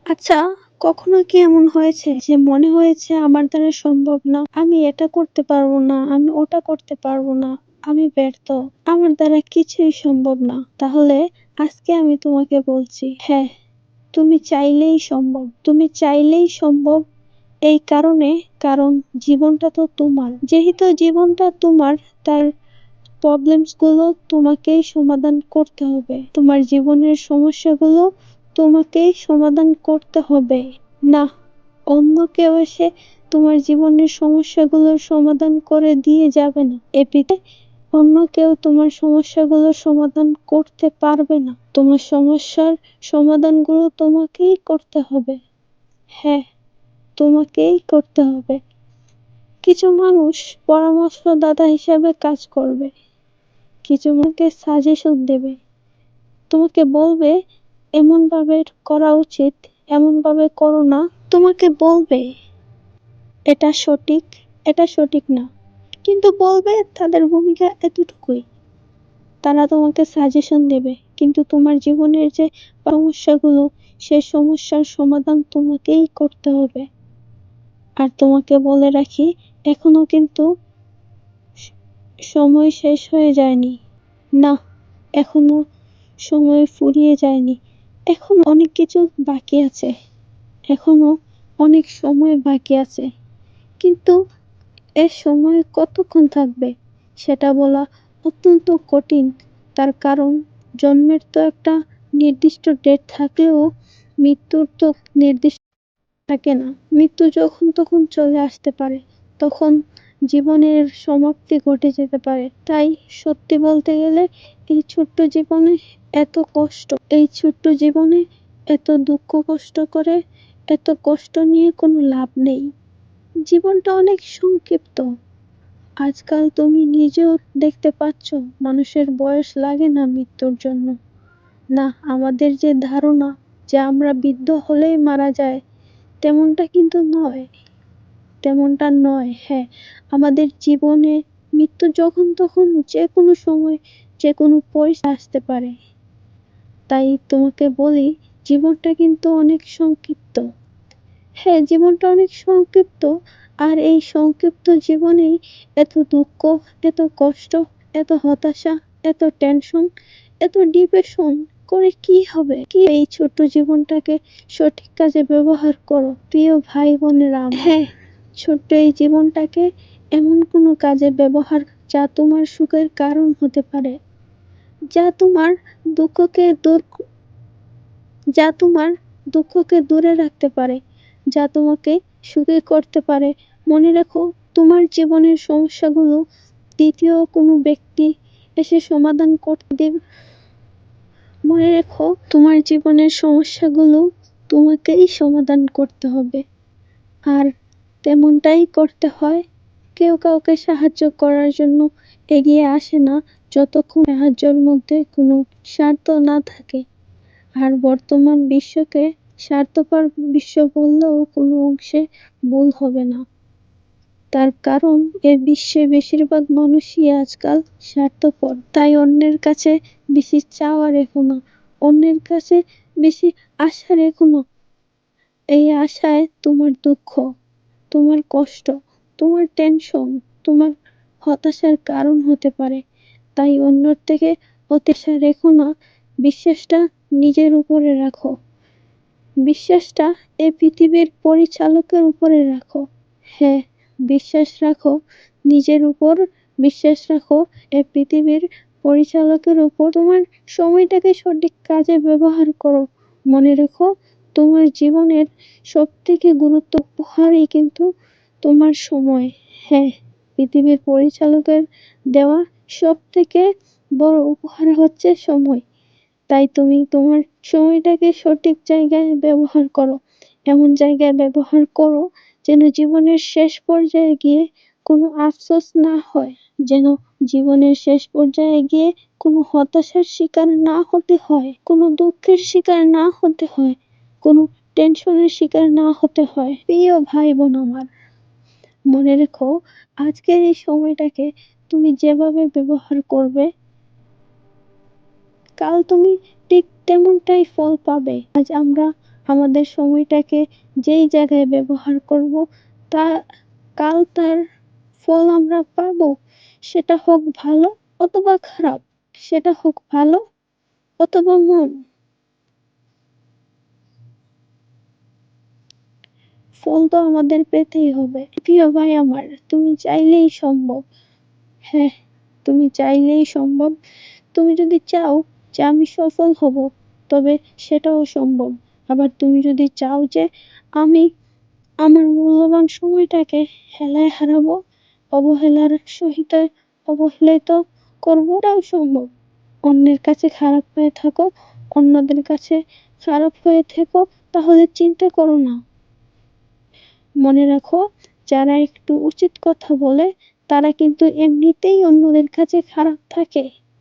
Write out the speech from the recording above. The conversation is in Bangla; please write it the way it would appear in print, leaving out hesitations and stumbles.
আচ্ছা, কখনো কি এমন হয়েছে যে মনে হয়েছে আমার দ্বারা সম্ভব না, আমি এটা করতে পারবো না, আমি ওটা করতে পারবো না, আমি ব্যর্থ, আমার দ্বারা কিছুই সম্ভব না? তাহলে আজকে আমি তোমাকে বলছি, হ্যাঁ, তুমি চাইলেই সম্ভব। তুমি চাইলেই সম্ভব। এই কারণ জীবনটা তো তোমার। যেহেতু জীবনটা তোমার, তার প্রবলেমস গুলো তোমাকেই সমাধান করতে হবে। তোমার জীবনের সমস্যাগুলো তোমাকেই সমাধান করতে হবে। না, অন্য কেউ এসে তোমার জীবনের সমস্যাগুলোর সমাধান করে দিয়ে যাবে না। এপিতে অন্য কেউ তোমার সমস্যাগুলোর সমাধান করতে পারবে না। তোমার সমস্যার সমাধানগুলো তোমাকেই করতে হবে। হ্যাঁ, তোমাকেই করতে হবে। কিছু মানুষ পরামর্শদাতা হিসেবে কাজ করবে, কিছু তোমাকে সাজেশন দেবে, তোমাকে বলবে এমন ভাবে করা উচিত, এমন ভাবে করো না। তোমাকে বলবে এটা সঠিক, এটা সঠিক না, কিন্তু বলবে তাদের ভূমিকা এতটুকুই। তারা তোমাকে সাজেশন দেবে, কিন্তু তোমার জীবনের যে সমস্যাগুলো, সেই সমস্যার সমাধান তোমাকেই করতে হবে। আর তোমাকে বলে রাখি, এখনো কিন্তু সময় শেষ হয়ে যায়নি। না, এখনো সময় ফুরিয়ে যায়নি। এখনো অনেক কিছু বাকি আছে, এখনো অনেক সময় বাকি আছে। কিন্তু এর সময় কতক্ষণ থাকবে সেটা বলা অত্যন্ত কঠিন। তার কারণ জন্মের তো একটা নির্দিষ্ট ডেট থাকলেও মৃত্যুর তো নির্দিষ্ট থাকে না। মৃত্যু যখন তখন চলে আসতে পারে, তখন জীবনের সমাপ্তি ঘটে যেতে পারে। তাই সত্যি বলতে গেলে এই ছোট্ট জীবনে এত কষ্ট, এই ছোট্ট জীবনে এত দুঃখ কষ্ট করে, এত কষ্ট নিয়ে কোনো লাভ নেই। জীবনটা অনেক সংক্ষিপ্ত। আজকাল তুমি নিজেও দেখতে পাচ্ছ, মানুষের বয়স লাগে না মৃত্যুর জন্য। না, আমাদের যে ধারণা যে আমরা বৃদ্ধ হলেই মারা যায়, তেমনটা কিন্তু নয়, তেমনটা নয়। হ্যাঁ, আমাদের জীবনে মৃত্যু যখন তখন যে কোনো সময় যে কোনো পরিস্থিতি আসতে পারে। তাই তোমাকে বলি, জীবনটা কিন্তু অনেক সংক্ষিপ্ত। হ্যাঁ, জীবনটা অনেক সংক্ষিপ্ত। আর এই সংক্ষিপ্ত জীবনেই এত দুঃখ, এত কষ্ট, এত হতাশা, এত টেনশন, এত ডিপ্রেশন করে কি হবে? কি এই ছোট্ট জীবনটাকে সঠিক কাজে ব্যবহার করো প্রিয় ভাই বোনেরা। হ্যাঁ, ছোট্ট এই জীবনটাকে এমন কোনো কাজে ব্যবহার যা তোমার সুখের কারণ হতে পারে, যা তোমার দুঃখকে দূর যা তোমার দুঃখকে দূরে রাখতে পারে, যা তোমাকে সুখী করতে পারে। মনে রেখো, তোমার জীবনের সমস্যাগুলো দ্বিতীয় কোনো ব্যক্তি এসে সমাধান করতে দেবে। মনে রেখো, তোমার জীবনের সমস্যাগুলো তোমাকেই সমাধান করতে হবে। আর তেমনটাই করতে হয়। কেউ কাউকে সাহায্য করার জন্য এগিয়ে আসে না যতক্ষণ সাহায্যের মধ্যে কোনো স্বার্থ না থাকে। আর বর্তমান বিশ্বকে স্বার্থপর বিশ্ব বললেও কোনো অংশে ভুল হবে না। তার কারণ এ বিশ্বে বেশিরভাগ মানুষই আজকাল স্বার্থপর। তাই অন্যের কাছে বেশি চাওয়া রেখো না, অন্যের কাছে বেশি আশা রেখো না। এই আশায় তোমার দুঃখ, তোমার কষ্ট, তোমার টেনশন, তোমার হতাশার কারণ হতে পারে। তাই অন্যের থেকে প্রত্যাশা রেখো না, বিশ্বাসটা নিজের উপরে রাখো। বিশ্বাসটা এই পৃথিবীর পরিচালকের উপরে রাখো। হ্যাঁ, বিশ্বাস রাখো নিজের উপর, বিশ্বাস রাখো এই পৃথিবীর পরিচালকের উপর। তোমার সময়টাকে সঠিক কাজে ব্যবহার করো। মনে রেখো, তোমার জীবনের সবথেকে গুরুত্ব উপহারই কিন্তু তোমার সময়। হ্যাঁ, পৃথিবীর পরিচালকের দেওয়া সবথেকে বড় উপহার হচ্ছে সময়। তাই তুমি তোমার সময়টাকে সঠিক জায়গায় ব্যবহার করো। এমন জায়গায় ব্যবহার করো যেন জীবনের শেষ পর্যায়ে গিয়ে কোনো আফসোস না হয়, যেন জীবনের শেষ পর্যায়ে গিয়ে কোনো হতাশার শিকার না হতে হয়, কোনো দুঃখের শিকার না হতে হয়, কোনো টেনশনের শিকার না হতে হয়। প্রিয় ভাই বোন আমার, মনে রেখো, আজকের এই সময়টাকে তুমি যেভাবে ব্যবহার করবে, কাল তুমি ঠিক তেমনটাই ফল পাবে। আজ আমরা আমাদের সময়টাকে যেই জায়গায় ব্যবহার করব, তা কাল তার ফল আমরা পাবো। সেটা হোক ভালো অথবা খারাপ, সেটা হোক ভালো অথবা মন্দ, ফল তো আমাদের পেতেই হবে। প্রিয় ভাই আমার, তুমি চাইলেই সম্ভব। হ্যাঁ, তুমি চাইলেই সম্ভব। তুমি যদি চাও যে আমি সফল হব, তবে সেটাও সম্ভব। আবার তুমি যদি চাও যে আমি আমার মূল্যবান সময়টাকে হেলায় হারাবো, অবহেলার সহিত অবহেলিত করবো, এটাও সম্ভব। অন্যের কাছে খারাপ হয়ে থাকো, অন্যদের কাছে খারাপ হয়ে থেকো, তাহলে চিন্তা করো না। মনে রাখো, যারা একটু উচিত কথা বলে তারা কিন্তু এমনিতেই অন্যদের কাছে খারাপ থাকে।